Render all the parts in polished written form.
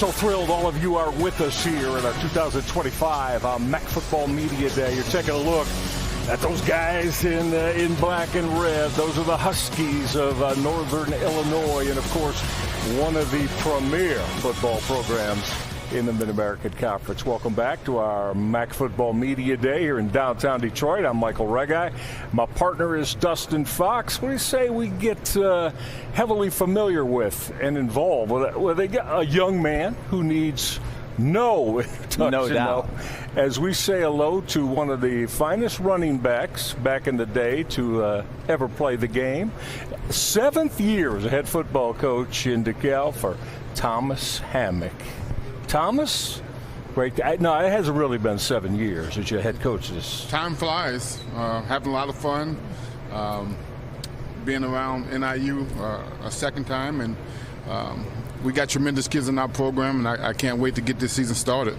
So thrilled all of you are with us here at our 2025 Mac Football Media Day. You're taking a look at those guys in black and red. Those are the Huskies of Northern Illinois, and of course, one of the premier football programs in the Mid-American Conference. Welcome back to our Mac Football Media Day here in downtown Detroit. I'm Michael Regai. My partner is Dustin Fox. What do you say we get heavily familiar with and involved with a young man who needs no introduction? No doubt. As we say hello to one of the finest running backs back in the day to ever play the game. 7th year as a head football coach in DeKalb for Thomas Hammock. Thomas, great. No, it hasn't really been 7 years as your head coach. Time flies. Having a lot of fun. Being around NIU a second time, and we got tremendous kids in our program, and I can't wait to get this season started.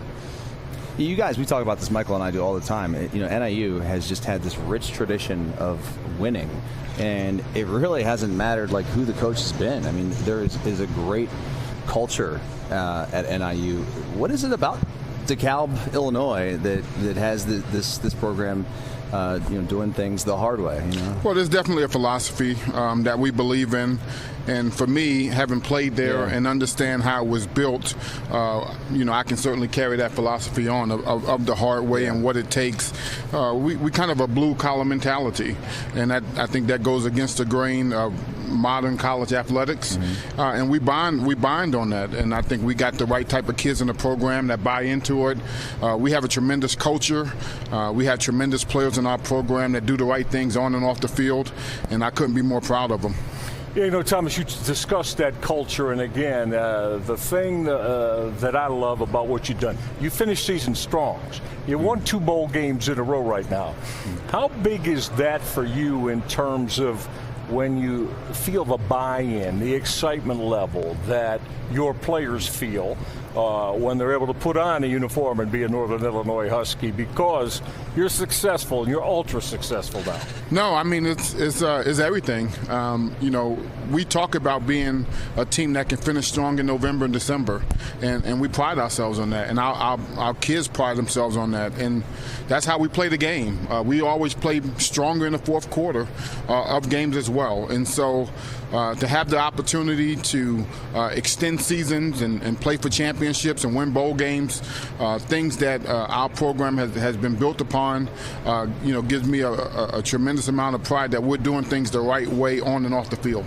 You guys, we talk about this, Michael and I do all the time. NIU has just had this rich tradition of winning, and it really hasn't mattered like who the coach has been. I mean, there is a great culture at NIU. What is it about DeKalb, Illinois, that has this program doing things the hard way? Well, there's definitely a philosophy that we believe in. And for me, having played there and understand how it was built, I can certainly carry that philosophy on of the hard way and what it takes. We kind of a blue-collar mentality, and I think that goes against the grain of modern college athletics. And we bind on that, and I think we got the right type of kids in the program that buy into it. We have a tremendous culture. We have tremendous players in our program that do the right things on and off the field, and I couldn't be more proud of them. Yeah, Thomas, you discussed that culture, and again, the thing that I love about what you've done, you finished season strong. You won 2 bowl games in a row right now. How big is that for you in terms of when you feel the buy-in, the excitement level that your players feel when they're able to put on a uniform and be a Northern Illinois Husky because you're successful and you're ultra successful now? No, I mean it's everything. We talk about being a team that can finish strong in November and December, and we pride ourselves on that, and our kids pride themselves on that, and that's how we play the game. We always play stronger in the fourth quarter of games as well, and so to have the opportunity to extend seasons and play for championships and win bowl games, things that our program has been built upon, gives me a tremendous amount of pride that we're doing things the right way on and off the field.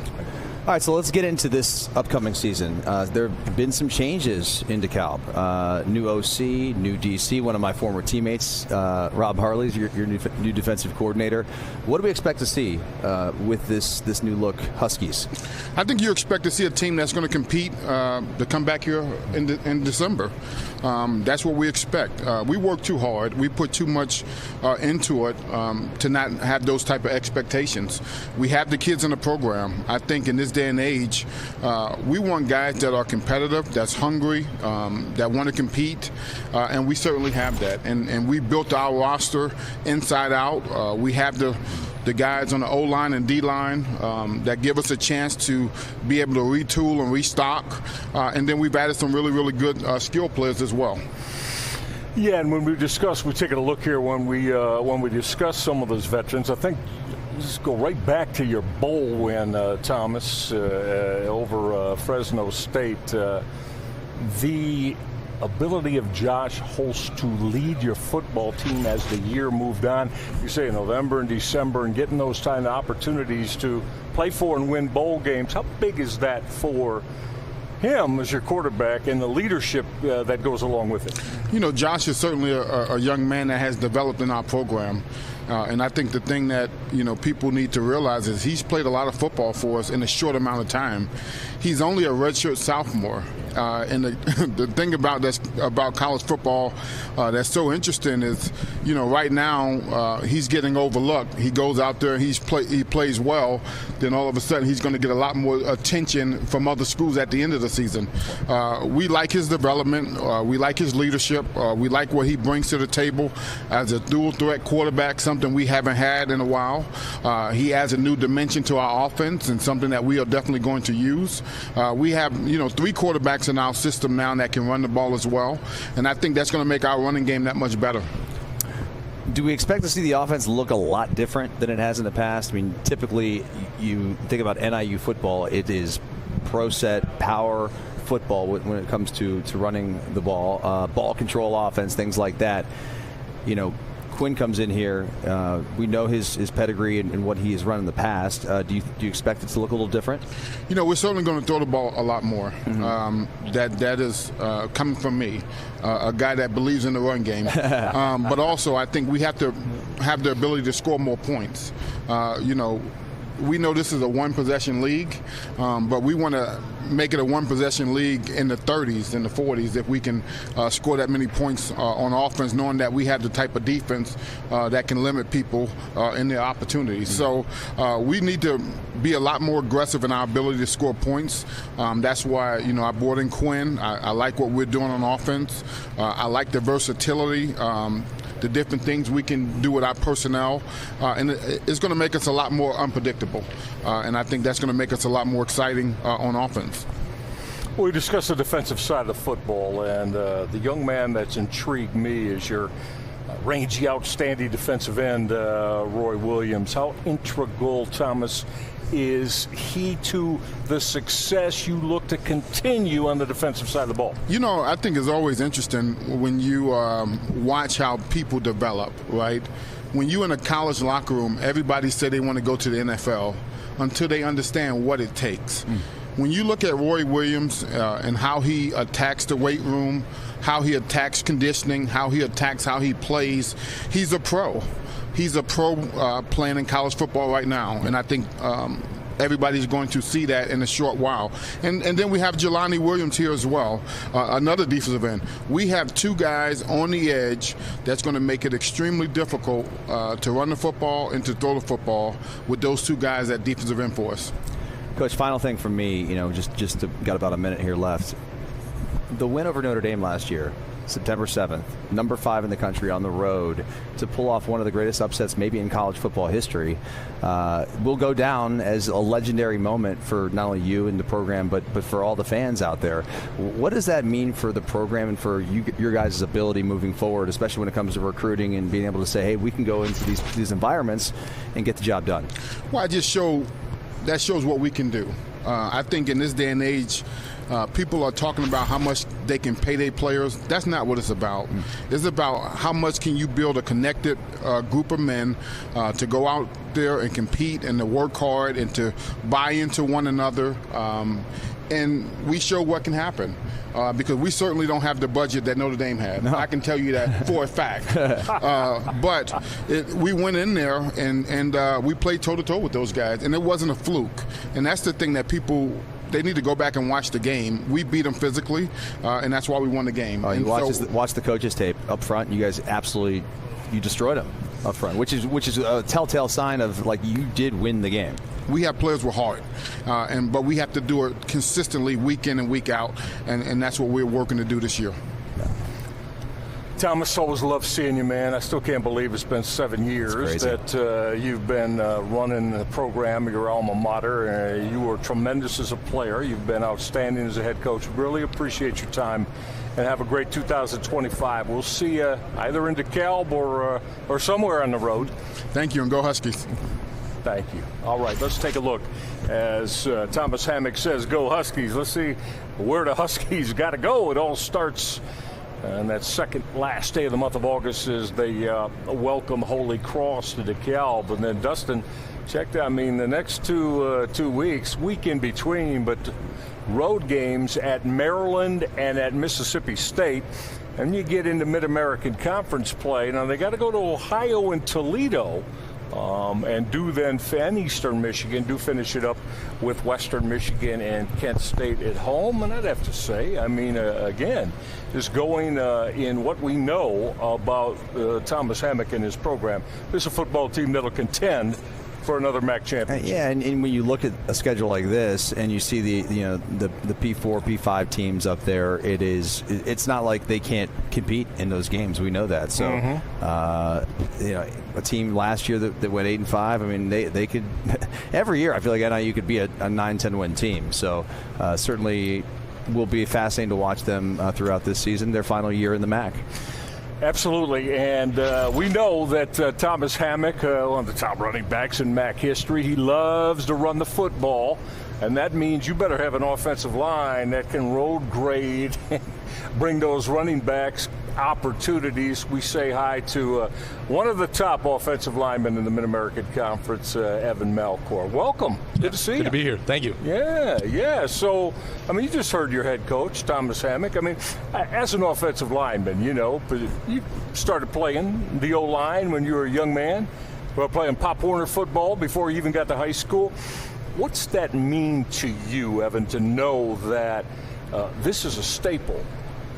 All right, so let's get into this upcoming season. There have been some changes in DeKalb. New OC, new DC. One of my former teammates, Rob Harley's your new defensive coordinator. What do we expect to see with this new look Huskies? I think you expect to see a team that's going to compete to come back here in December. That's what we expect. We work too hard. We put too much into it to not have those type of expectations. We have the kids in the program. I think in this day and age, we want guys that are competitive, that's hungry, that want to compete, and we certainly have that. And we built our roster inside out. We have the guys on the O-line and D-line that give us a chance to be able to retool and restock. And then we've added some really, really good skill players as well. Yeah, and when we're taking a look here when we discuss some of those veterans, I think let's go right back to your bowl win, Thomas, over Fresno State. The ability of Josh Holst to lead your football team as the year moved on. You say November and December and getting those kind of opportunities to play for and win bowl games. How big is that for him as your quarterback and the leadership that goes along with it? Josh is certainly a young man that has developed in our program. And I think the thing that, people need to realize is he's played a lot of football for us in a short amount of time. He's only a redshirt sophomore. And the thing about college football that's so interesting is, right now he's getting overlooked. He goes out there, he plays well, then all of a sudden he's going to get a lot more attention from other schools at the end of the season. We like his development. We like his leadership. We like what he brings to the table as a dual threat quarterback, something we haven't had in a while. He adds a new dimension to our offense and something that we are definitely going to use. We have, 3 quarterbacks quarterbacks in our system now that can run the ball as well, and I think that's going to make our running game that much better. Do we expect to see the offense look a lot different than it has in the past? I mean, typically you think about NIU football, it is pro set, power football when it comes to running the ball, ball control offense, things like that. You know, Quinn comes in here. We know his pedigree and what he has run in the past. Do you expect it to look a little different? You know, we're certainly going to throw the ball a lot more. Mm-hmm. That is coming from me, a guy that believes in the run game. But also, I think we have to have the ability to score more points. You know, we know this is a one-possession league, but we want to make it a one-possession league in the 30s and the 40s if we can score that many points on offense, knowing that we have the type of defense that can limit people in their opportunities. So we need to be a lot more aggressive in our ability to score points. That's why, you know, I brought in Quinn. I like what we're doing on offense. I like the versatility. The different things we can do with our personnel, and it's going to make us a lot more unpredictable, and I think that's going to make us a lot more exciting on offense. We discussed the defensive side of the football, and the young man that's intrigued me is your rangy, outstanding defensive end, Roy Williams. How integral, Thomas, is he to the success you look to continue on the defensive side of the ball? You know, I think it's always interesting when you watch how people develop, right? When you're in a college locker room, everybody say they want to go to the NFL until they understand what it takes. When you look at Roy Williams and how he attacks the weight room, how he attacks conditioning, how he attacks how he plays, he's a pro. He's a pro playing in college football right now, and I think everybody's going to see that in a short while. And then we have Jelani Williams here as well, another defensive end. We have two guys on the edge that's going to make it extremely difficult to run the football and to throw the football with those two guys at defensive end for us. Coach, final thing from me, you know, just got about a minute here left. The win over Notre Dame last year, September 7th, number 5 in the country on the road, to pull off one of the greatest upsets maybe in college football history, will go down as a legendary moment for not only you and the program, but for all the fans out there. What does that mean for the program and for your guys' ability moving forward, especially when it comes to recruiting and being able to say, hey, we can go into these environments and get the job done? Well, that shows what we can do. I think in this day and age, people are talking about how much they can pay their players. That's not what it's about. It's about how much can you build a connected group of men to go out there and compete and to work hard and to buy into one another. And we show what can happen. Because we certainly don't have the budget that Notre Dame had. No. I can tell you that for a fact. But we went in there and we played toe-to-toe with those guys, and it wasn't a fluke. And that's the thing that they need to go back and watch the game. We beat them physically, and that's why we won the game. You watch the coaches' tape up front. You guys absolutely destroyed them up front, which is a telltale sign of, like, you did win the game. We have players with heart, but we have to do it consistently week in and week out, and that's what we're working to do this year. Thomas, always love seeing you, man. I still can't believe it's been 7 years that you've been running the program at your alma mater. You were tremendous as a player. You've been outstanding as a head coach. Really appreciate your time, and have a great 2025. We'll see you either in DeKalb or somewhere on the road. Thank you, and go Huskies. Thank you. All right, let's take a look. As Thomas Hammock says, go Huskies. Let's see where the Huskies got to go. It all starts on that second last day of the month of August as they welcome Holy Cross to DeKalb. And then, Dustin, check that. I mean, the next 2 weeks, week in between, but road games at Maryland and at Mississippi State. And you get into Mid-American Conference play. Now, they got to go to Ohio and Toledo. And Eastern Michigan, finish it up with Western Michigan and Kent State at home. And I'd have to say, I mean, again, just going in what we know about Thomas Hammock and his program, this is a football team that'll contend for another MAC championship. Yeah, and when you look at a schedule like this and you see the P4, P5 teams up there, it's not like they can't compete in those games. We know that. So, a team last year that went 8-5. I mean, they could every year. I feel like NIU could be a 9-10 win team. So certainly will be fascinating to watch them throughout this season, their final year in the MAC. Absolutely, and we know that Thomas Hammock, one of the top running backs in MAC history, he loves to run the football, and that means you better have an offensive line that can road grade, bring those running backs opportunities. We say hi to one of the top offensive linemen in the Mid-American Conference, Evan Malcore. Welcome. Good to see you. Good to be here. Thank you. Yeah. So, I mean, you just heard your head coach, Thomas Hammock. I mean, as an offensive lineman, you started playing the O-line when you were a young man. Well, playing Pop Warner football before you even got to high school. What's that mean to you, Evan, to know that this is a staple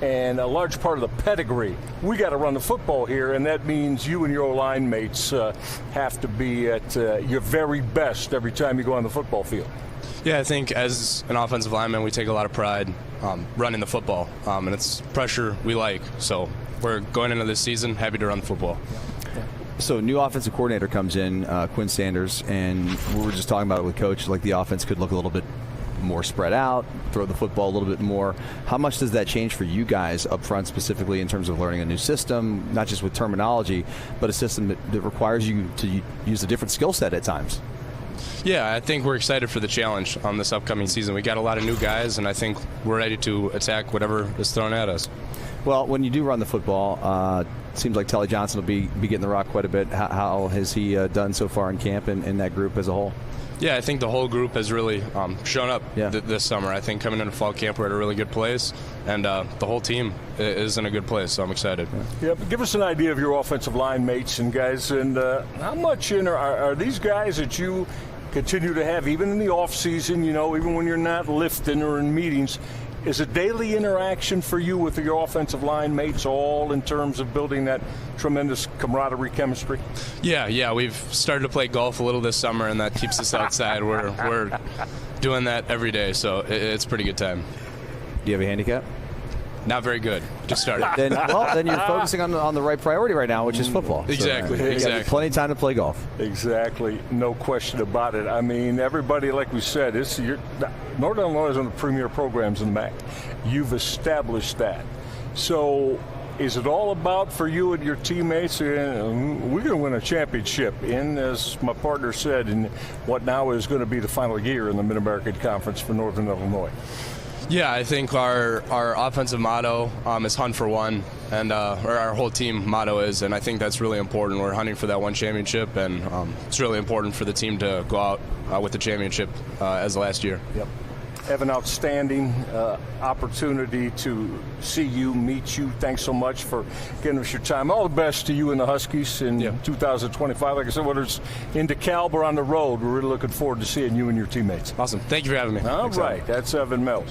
and a large part of the pedigree? We got to run the football here, and that means you and your O-line mates have to be at your very best every time you go on the football field. Yeah, I think as an offensive lineman, we take a lot of pride running the football, and it's pressure we like. So we're going into this season happy to run the football. So new offensive coordinator comes in, Quinn Sanders, and we were just talking about it with Coach, like the offense could look a little bit more spread out, throw the football a little bit more. How much does that change for you guys up front, specifically in terms of learning a new system, not just with terminology, but a system that requires you to use a different skill set at times? Yeah, I think we're excited for the challenge on this upcoming season. We got a lot of new guys, and I think we're ready to attack whatever is thrown at us. Well, when you do run the football, it seems like Telly Johnson will be getting the rock quite a bit. How has he done so far in camp and in that group as a whole? Yeah, I think the whole group has really shown up this summer. I think coming into fall camp, we're at a really good place, and the whole team is in a good place, so I'm excited. Yeah, give us an idea of your offensive line mates and guys, and how much are these guys that you continue to have, even in the off season, even when you're not lifting or in meetings? Is it daily interaction for you with your offensive line mates, all in terms of building that tremendous camaraderie, chemistry? Yeah, we've started to play golf a little this summer, and that keeps us outside. We're doing that every day, so it's a pretty good time. Do you have a handicap? Not very good. Just started. Then you're focusing on the right priority right now, which is football. Exactly. So, plenty of time to play golf. Exactly. No question about it. I mean, everybody, like we said, Northern Illinois is one of the premier programs in the MAC. You've established that. So is it all about, for you and your teammates, we're going to win a championship in, as my partner said, in what now is going to be the final year in the Mid-American Conference for Northern Illinois? Yeah, I think our offensive motto is hunt for one, and our whole team motto is, and I think that's really important. We're hunting for that one championship, and it's really important for the team to go out with the championship as last year. Yep. Evan, outstanding opportunity to see you, meet you. Thanks so much for giving us your time. All the best to you and the Huskies in 2025. Like I said, whether it's in DeKalb or on the road, we're really looking forward to seeing you and your teammates. Awesome. Thank you for having me. All right. That's Evan Malcore.